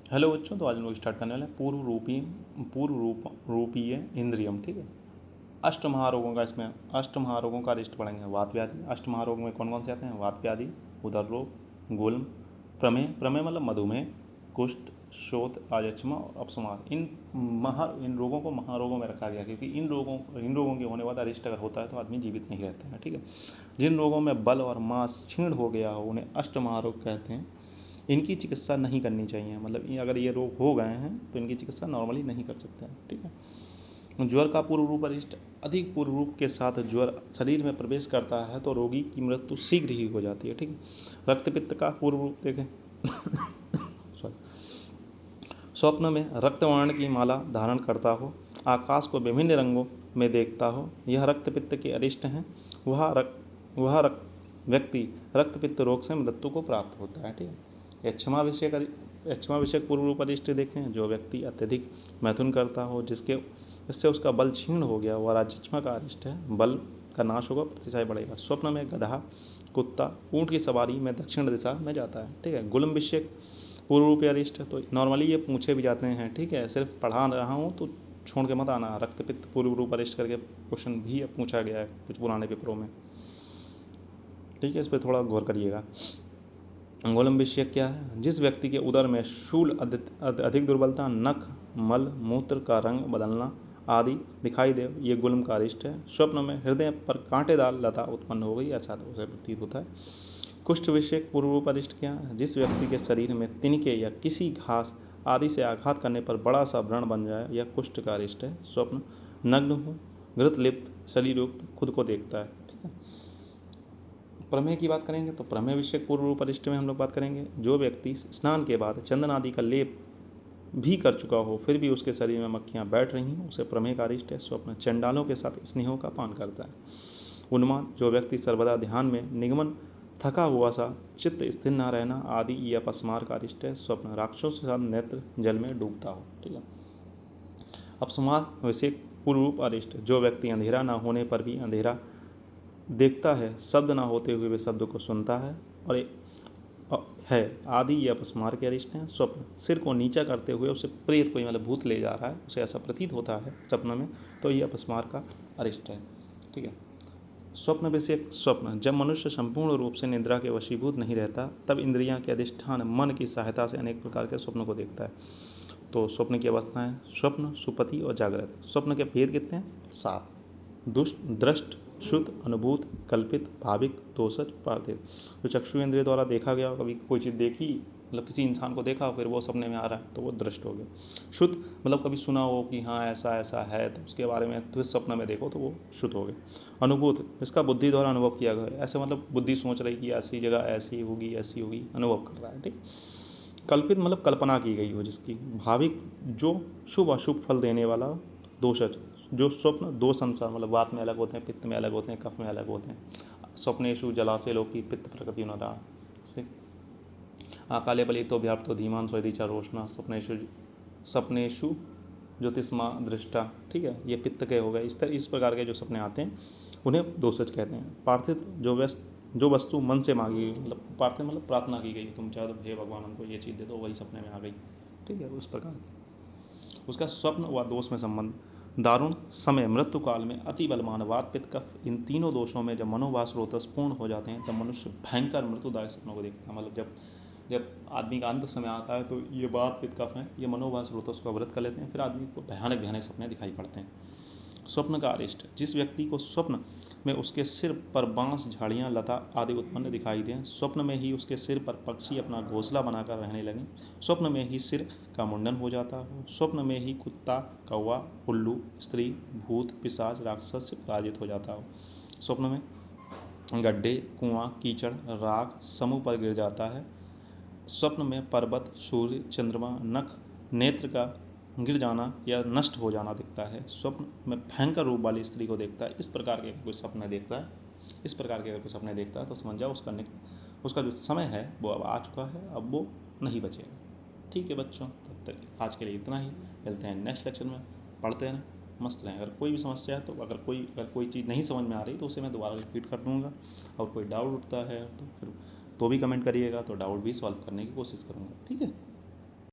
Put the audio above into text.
Hello बच्चों, तो आज हम लोग स्टार्ट करने वाले हैं पूर्व रूपीय इंद्रियम। ठीक है, अष्ट महारोगों का, इसमें अष्ट महारोगों का लिस्ट पढ़ेंगे। वात व्याधि, अष्ट महारोग में कौन कौन से आते हैं? वात व्याधि, उदर रोग, गुल्म, प्रमेह, प्रमेह मतलब मधुमेह, कुष्ठ, शोथ, आजक्षमा और अपस्मार। इन रोगों को महारोगों में रखा गया क्योंकि इन रोगों के होने बाद अरिष्ट अगर होता है तो आदमी जीवित नहीं रहता है। ठीक है, जिन रोगों में बल और मांस क्षीण हो गया हो उन्हें अष्ट महारोग कहते हैं। इनकी चिकित्सा नहीं करनी चाहिए, मतलब अगर ये रोग हो गए हैं तो इनकी चिकित्सा नॉर्मली नहीं कर सकते हैं। ठीक है, ज्वर का पूर्व रूप अरिष्ट, अधिक पूर्व रूप के साथ ज्वर शरीर में प्रवेश करता है तो रोगी की मृत्यु शीघ्र ही हो जाती है। ठीक है, रक्तपित्त का पूर्व रूप देखें। सॉरी, स्वप्न में रक्तवर्ण की माला धारण करता हो, आकाश को विभिन्न रंगों में देखता हो, यह रक्तपित्त के अरिष्ट हैं। वह व्यक्ति रक्तपित्त रोग से मृत्यु को प्राप्त होता है। ठीक है, यक्षमा विषयक पूर्व रूप अरिष्ट देखें। जो व्यक्ति अत्यधिक मैथुन करता हो, जिससे उसका बल क्षीण हो गया, वह राजक्षमा का अरिष्ट है। बल का नाश होगा, प्रतिशय बढ़ेगा। स्वप्न में गधा, कुत्ता, ऊँट की सवारी में दक्षिण दिशा में जाता है। ठीक है, गुल्म विषयक पूर्व रूप अरिष्ट, तो नॉर्मली ये पूछे भी जाते हैं। ठीक है, सिर्फ पढ़ा रहा हूँ तो छोड़ के मत आना। रक्तपित्त पूर्व रूप अरिष्ट करके क्वेश्चन भी पूछा गया है कुछ पुराने पेपरों में। ठीक है, इस पर थोड़ा गौर करिएगा। अंगोलम विषय क्या है? जिस व्यक्ति के उदर में शूल, अधिक दुर्बलता, नख, मल, मूत्र का रंग बदलना आदि दिखाई दे, ये गुल्म का अरिष्ट है। स्वप्न में हृदय पर कांटेदार लता उत्पन्न हो गई, ऐसा तो उसे प्रतीत होता है। कुष्ठ विषय पूर्व रूप अरिष्ट क्या है? जिस व्यक्ति के शरीर में तिनके या किसी घास आदि से आघात करने पर बड़ा सा व्रण बन जाए, यह कुष्ठ का अरिष्ट है। स्वप्न नग्न हो, घृत लिप्त, शरीरयुक्त खुद को देखता है। ठीक है, प्रमेय की बात करेंगे तो प्रमेय विषय पूर्व रूप अरिष्ट में हम लोग बात करेंगे। जो व्यक्ति स्नान के बाद चंदन आदि का लेप भी कर चुका हो फिर भी उसके शरीर में मक्खियां बैठ रही हों, उसे प्रमेय का अरिष्ट है। स्वप्न चंडालों के साथ स्नेहों का पान करता है। उन्माद, जो व्यक्ति सर्वदा ध्यान में निगमन, थका हुआ सा, चित्त स्थिर न रहना आदि, ये अपस्मार का अरिष्ट है। स्वप्न राक्षसों के साथ नेत्र जल में डूबता हो। ठीक है, अपस्मार विषय पूर्व रूप अरिष्ट, जो व्यक्ति अंधेरा न होने पर भी अंधेरा देखता है, शब्द ना होते हुए वे शब्द को सुनता है और है आदि, ये अपस्मार के अरिष्ट हैं। स्वप्न सिर को नीचा करते हुए उसे प्रेत कोई मतलब भूत ले जा रहा है, उसे ऐसा प्रतीत होता है स्वप्न में, तो ये अपस्मार का अरिष्ट है। ठीक है, स्वप्न विषय स्वप्न, जब मनुष्य संपूर्ण रूप से निद्रा के वशीभूत नहीं रहता तब इंद्रियां के अधिष्ठान मन की सहायता से अनेक प्रकार के स्वप्न को देखता है। तो स्वप्न की अवस्थाएं स्वप्न, सुपति और जागृत। स्वप्न के भेद कितने हैं? 7। दृष्ट, शुद्ध, अनुभूत, कल्पित, भाविक, दोषज, पार्थिव। जो चक्षु इंद्रिय द्वारा देखा गया, कभी कोई चीज़ देखी, मतलब किसी इंसान को देखा फिर वो सपने में आ रहा है तो वो दृष्ट हो गया। शुद्ध मतलब कभी सुना हो कि हाँ ऐसा ऐसा है तो उसके बारे में तो इस सपने में देखो तो वो शुद्ध हो गया। अनुभूत, इसका बुद्धि द्वारा अनुभव किया गया है, ऐसे मतलब बुद्धि सोच रही कि ऐसी जगह ऐसी होगी ऐसी होगी, अनुभव कर रहा है। ठीक, कल्पित मतलब कल्पना की गई हो जिसकी। भाविक, जो शुभ अशुभ फल देने वाला। दोषज, जो स्वप्न दोष अनुसार, मतलब वात में अलग होते हैं, पित्त में अलग होते हैं, कफ में अलग होते हैं। स्वप्नेशु जलाशय लोकी पित्त प्रकृति नरा से आकाले पलितो व्याप्तो धीमान स्वदिचा रोशना सपनेशु ज्योतिष्मा दृष्टा। ठीक है, ये पित्त के हो गए। इस प्रकार के जो सपने आते हैं उन्हें दोषज कहते हैं। पार्थिव, जो वस्तु मन से मांगी गई, मतलब पार्थिव मतलब प्रार्थना की गई, तुम चाहो तो हे भगवान हमको ये चीज़ दे दो, वही सपने में आ गई। ठीक है, उस प्रकार उसका स्वप्न व दोष में संबंध। दारुण समय, मृत्यु काल में अति बलवान वात पित्त कफ, इन तीनों दोषों में जब मनोवास रोतस पूर्ण हो जाते हैं तब मनुष्य भयंकर मृत्युदायक सपनों को देखता है। मतलब जब आदमी का अंत समय आता है तो ये वात पित्त कफ है, ये मनोवास रोतस को अवृत कर लेते हैं, फिर आदमी को भयानक भयानक सपने दिखाई पड़ते हैं। स्वप्न का अरिष्ट, जिस व्यक्ति को स्वप्न में उसके सिर पर बांस, झाड़ियाँ, लता आदि उत्पन्न दिखाई दें, स्वप्न में ही उसके सिर पर पक्षी अपना घोंसला बनाकर रहने लगें, स्वप्न में ही सिर का मुंडन हो जाता हो, स्वप्न में ही कुत्ता, कौवा, उल्लू, स्त्री, भूत, पिशाच, राक्षस से पराजित हो जाता हो, स्वप्न में गड्ढे, कुआं, कीचड़, राख समूह पर गिर जाता है, स्वप्न में पर्वत, सूर्य, चंद्रमा, नख, नेत्र का गिर जाना या नष्ट हो जाना दिखता है, स्वप्न में भयंकर रूप वाली स्त्री को देखता है। इस प्रकार के कोई सपने देखता है, इस प्रकार के अगर कोई सपने देखता है तो समझ जाओ उसका जो समय है वो अब आ चुका है, अब वो नहीं बचेगा। ठीक है बच्चों, तब तक आज के लिए इतना ही, मिलते हैं नेक्स्ट लेक्चर में। पढ़ते हैं, मस्त रहें। अगर कोई भी समस्या है तो अगर कोई चीज़ नहीं समझ में आ रही तो उसे मैं दोबारा रिपीट कर दूँगा, और कोई डाउट उठता है तो फिर तो भी कमेंट करिएगा, तो डाउट भी सॉल्व करने की कोशिश करूँगा। ठीक है।